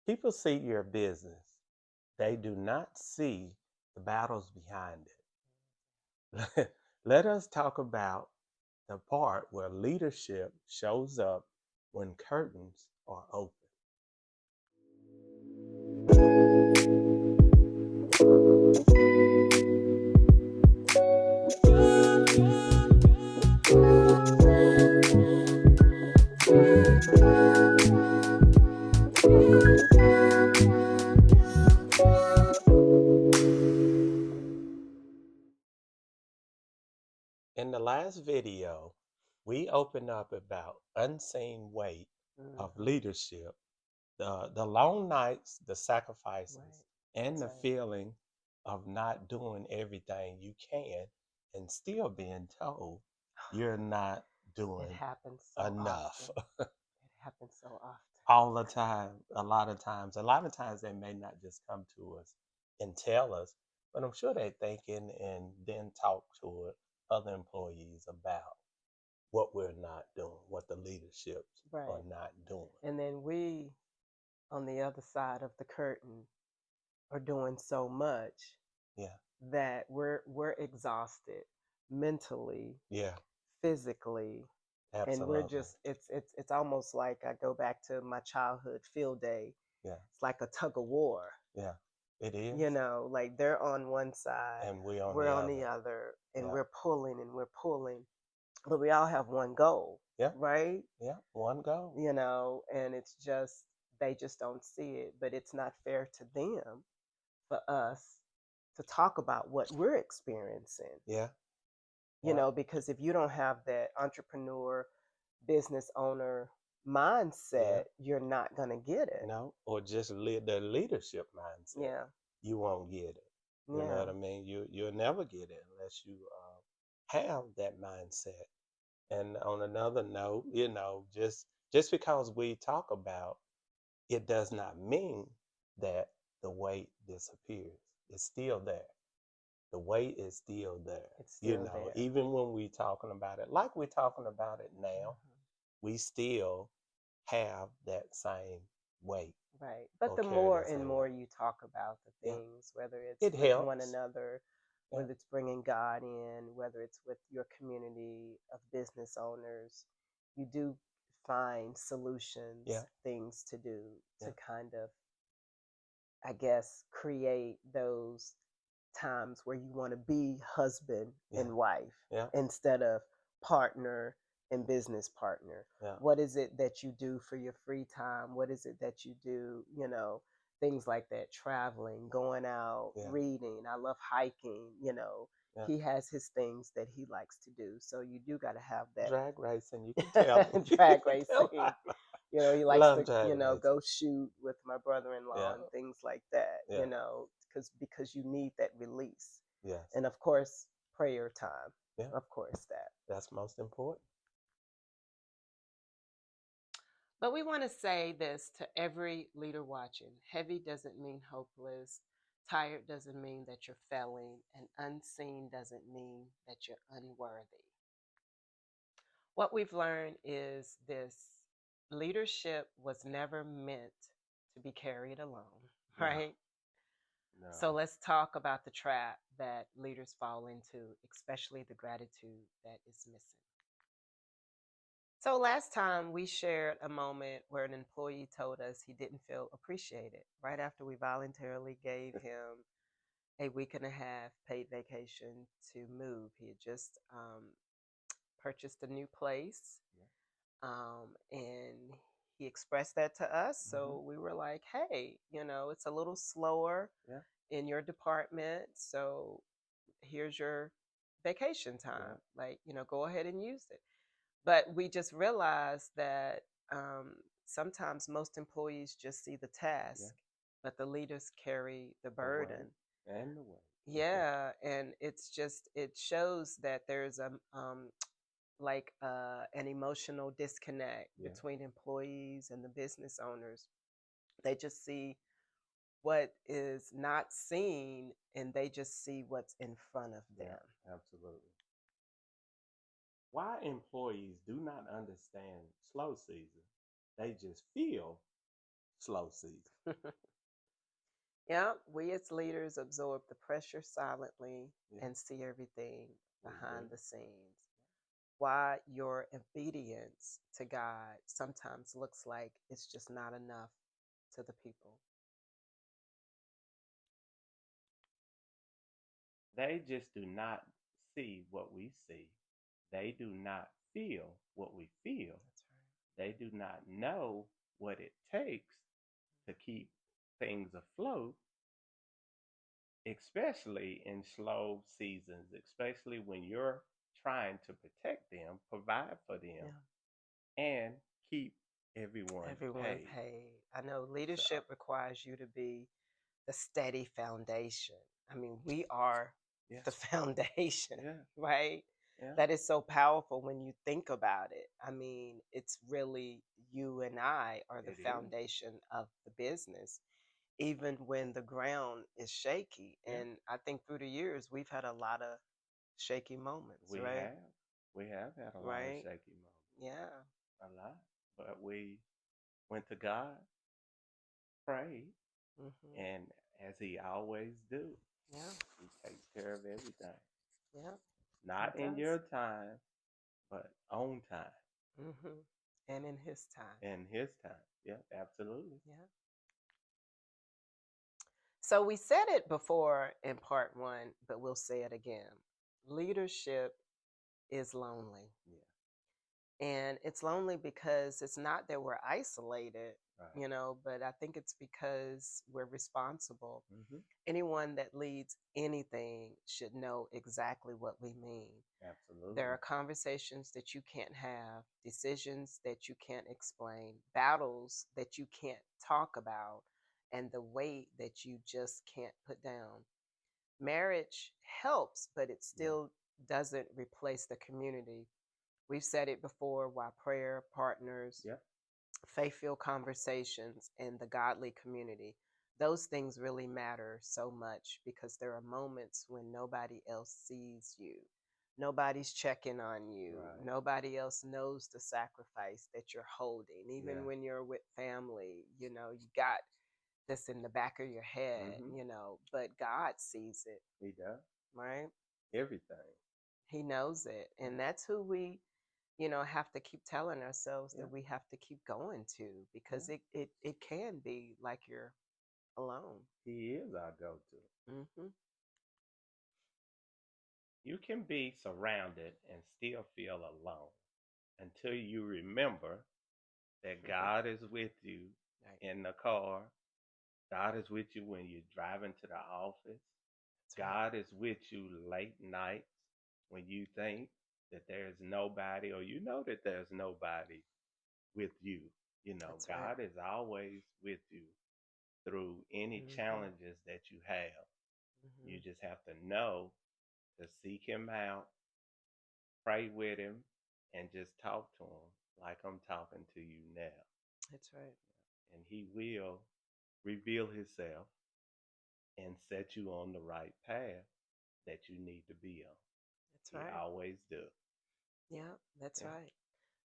People see your business. They do not see the battles behind it. Let us talk about the part where leadership shows up when curtains are open. In the last video, we opened up about unseen weight of leadership, the long nights, the sacrifices, Right. and the Right. feeling of not doing everything you can and still being told you're not It doing happens so enough. often. It happens so often. All the time, a lot of times they may not just come to us and tell us, but I'm sure they're thinking and then talk to other employees about what we're not doing, what the leaderships are Right. not doing. And then we, on the other side of the curtain, are doing so much Yeah, that we're exhausted mentally, yeah, physically, and we're absolutely. just it's almost like I go back to my childhood field day. Yeah, It's like a tug of war. yeah, it is. Like they're on one side, And we on we're the on the other. other, and Yeah, we're pulling, but we all have one goal, yeah, right? yeah, one go. And it's just they just don't see it, but it's not fair to them for us to talk about what we're experiencing, Yeah, yeah, because if you don't have that entrepreneur, business owner yeah. mindset, you're not going to get it. No, or just the leadership mindset. Yeah. You won't get it. You know Yeah. what I mean? You'll never get it unless you have that mindset. And on another note, just because we talk about it does not mean that the weight disappears. It's still there. The weight is still there. It's still there. Even when we talking about it, like we're talking about it now, we still have that same weight Right. But or the carry more that and same more weight. you talk about the Yeah, things, whether it's it with one helps. another, Yeah, whether it's bringing God in, whether it's with your community of business owners, you do find solutions, yeah, things to do yeah, to kind of, I guess, create those times where you want to be husband yeah, and wife yeah, instead of partner and business partner. yeah, What is it that you do for your free time? What is it that you do, things like that, traveling, going out, yeah, reading. I love hiking. yeah. He has his things that he likes to do. So you do got to have Drag racing, you can tell me. drag You can tell racing. He likes love to, drag racing. go shoot with my brother-in-law Yeah, and things like that, yeah, because you need that release. yes, And of course, prayer time. yeah. Of course, that. That's most important. But we want to say this to every leader watching. Heavy doesn't mean hopeless. Tired doesn't mean that you're failing. And unseen doesn't mean that you're unworthy. What we've learned is this: leadership was never meant to be carried alone, No, right? So no. let's talk about the trap that leaders fall into, especially the gratitude that is missing. So last time we shared a moment where an employee told us he didn't feel appreciated right after we voluntarily gave him a week and a half paid vacation to move. He had just purchased a new place, and he expressed that to us. So we were like, hey, it's a little slower Yeah, in your department. So here's your vacation yeah, time. Like, go ahead and use it. But we just realized that sometimes most employees just see the yeah. task, but the leaders carry the The way burden. and the way. Yeah, and it shows that there's like an emotional disconnect Yeah, between employees and the business owners. They just see what is not seen, and they just see what's in front of yeah, them. absolutely. Why employees do not understand slow season? They just feel slow season. Yeah, we as leaders absorb the pressure silently Yeah, and see everything we do. behind the scenes. Why your obedience to God sometimes looks like it's just not enough to the people. They just do not see what we see. They do not feel what we feel. That's They do not know what it takes to keep things afloat, especially in slow seasons, especially when you're trying to protect them, provide for them, right. and keep everyone Everyone paid. paid. I know So, leadership requires you to be the steady foundation. I mean, we are yeah, the foundation, yeah, right? yeah, That is so powerful when you think about it. I mean, it's really you and I are the it is. foundation of the business, even when the ground is shaky. Yeah, And I think through the years, we've had a lot of shaky moments, we right? have. We have had a lot of Right? shaky moments, Yeah. a lot. But we went to God, prayed, Hmm. and as He always do, Yeah. He takes care of everything. Yeah. He Not in does. your time, but on time, Hmm. And in his time. in His time. Yeah, absolutely. Yeah. So we said it before in part one, but we'll say it again. Leadership is lonely. Yeah, And it's lonely because it's not that we're isolated, right. but I think it's because we're responsible. Hmm. Anyone that leads anything should know exactly what we mean. There are Absolutely. conversations that you can't have, decisions that you can't explain, battles that you can't talk about, and the weight that you just can't put down. Marriage helps, but it Yeah, still doesn't replace the community. We've said it before why prayer, partners, yeah, faith filled conversations, and the godly community. Those things really matter so much because there are moments when nobody else sees you. Nobody's checking on you. right. Nobody else knows the sacrifice that you're holding. Even Yeah. when you're with family, you got this in the back of your head, Hmm. but God sees it, He does right? everything. He knows it. Yeah, And that's who we have to keep telling ourselves yeah, that we have to keep going to yeah. because it can be like you're alone. He is our go-to. Hmm. You can be surrounded and still feel alone until you remember that God is with you Right. in the car. God is with you when you're driving to the office. That's right. God is with you late nights when you think that there's nobody or you know that there's nobody with you. That's right. God is always with you through any Hmm. challenges that you have. You Hmm. just have to know to seek Him out, pray with Him, and just talk to Him like I'm talking to you now. That's right. And He will reveal Himself and set you on the right path that you need to be on. That's He right. always do. Yeah, that's Yeah, right.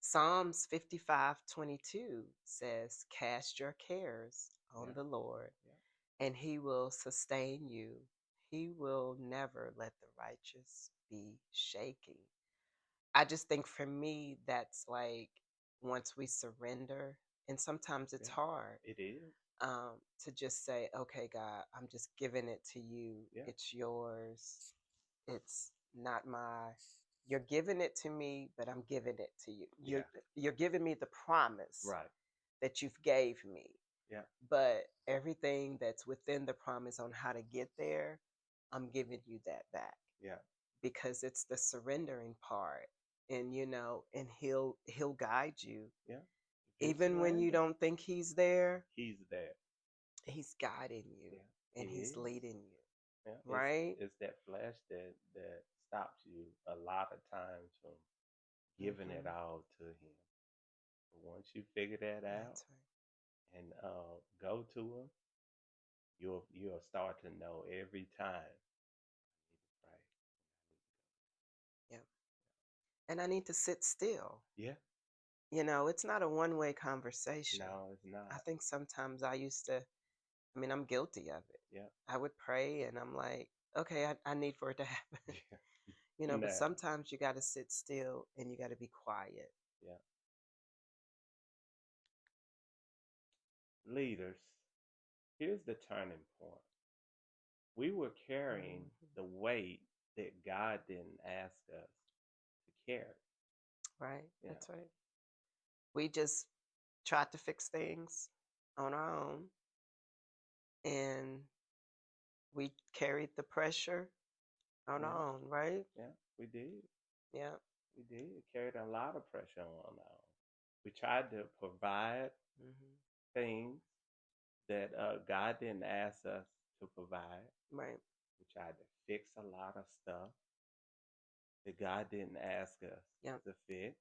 Psalms 55:22 says, "Cast your cares on yeah, the Lord, yeah, and he will sustain you. He will never let the righteous be shaken." I just think for me, that's like once we surrender, and sometimes it's yeah. hard It is. to just say, okay, God, I'm just giving it to you. Yeah, It's yours. It's not my. You're giving it to me, but I'm giving it to you. You're yeah. you're giving me the promise Right. that you've gave me, Yeah, but everything that's within the promise on how to get there, I'm giving you that back yeah, because it's the surrendering part. And and he'll guide you yeah. If you even when you surrender, don't think he's there. He's there. He's guiding you Yeah, He and he's is. leading you, Yeah, right? it's that flesh that stops you a lot of times from giving it Hmm. all to Him. But once you figure that out That's right. and go to Him, you'll start to know every time. Right. Yeah. And I need to sit still. Yeah. It's not a one-way conversation. No, it's I not. think sometimes I mean, I'm guilty of it. Yeah. I would pray and I'm like, okay, I need for it to happen. Yeah. But Nah. sometimes you got to sit still and you got to be quiet. Yeah. Leaders, here's the turning point. We were carrying Mhm. the weight that God didn't ask us to carry. Right? Yeah. That's right. We just tried to fix things on our own and we carried the pressure on Yeah. our own, right? Yeah. We did. Yeah. We did. Carried a lot of pressure on our own. We tried to provide Hmm. things that God didn't ask us to provide. Right. We tried to fix a lot of stuff that God didn't ask us Yeah. to fix.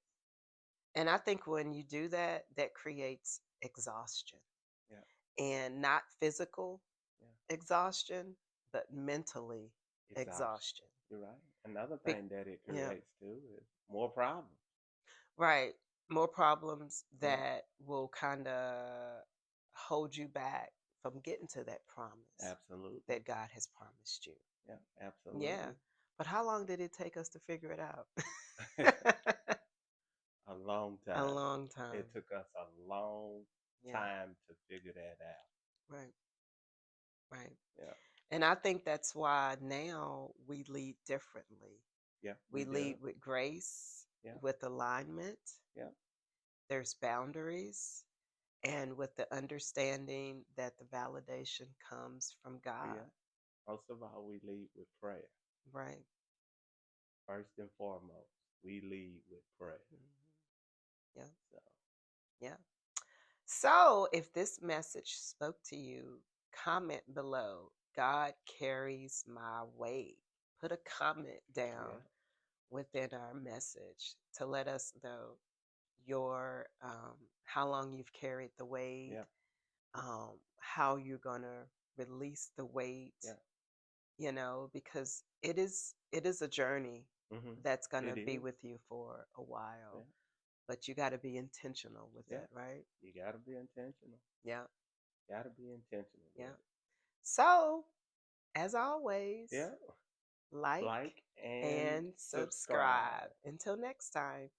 And I think when you do that, that creates exhaustion Yeah. and not physical Yeah. exhaustion, but mentally Exhaustion. exhaustion. You're right. Another Be- thing that it yeah. creates too is more problems. Right. More problems Yeah. that will kind of hold you back from getting to that promise Absolutely. that God has promised you. Yeah. Yeah. Absolutely. But how long did it take us to figure it out? A long A time. long time. It took us a long Yeah. time to figure that out. Right. Right. Yeah. And I think that's why now we lead differently. Yeah. We We do. lead with grace, Yeah. with alignment, Yeah. there's boundaries, and with the understanding that the validation comes from God. Yeah. Most of all, we lead with prayer. Right. First and foremost, we lead with prayer. Mhm. Yeah. So, Yeah. So if this message spoke to you, comment below. God carries my weight. Put a comment yeah. down within our message to let us know your how long you've carried the weight, Yeah. how you're gonna release the weight, Yeah. because it is a journey Mm-hmm. that's gonna It be is. with you for a Yeah. while, but you got to be intentional with Yeah. it, right? You got to be intentional. Yeah, Got to be intentional with yeah. it. So, as always, Yeah. like Like and and subscribe. subscribe. Until next time.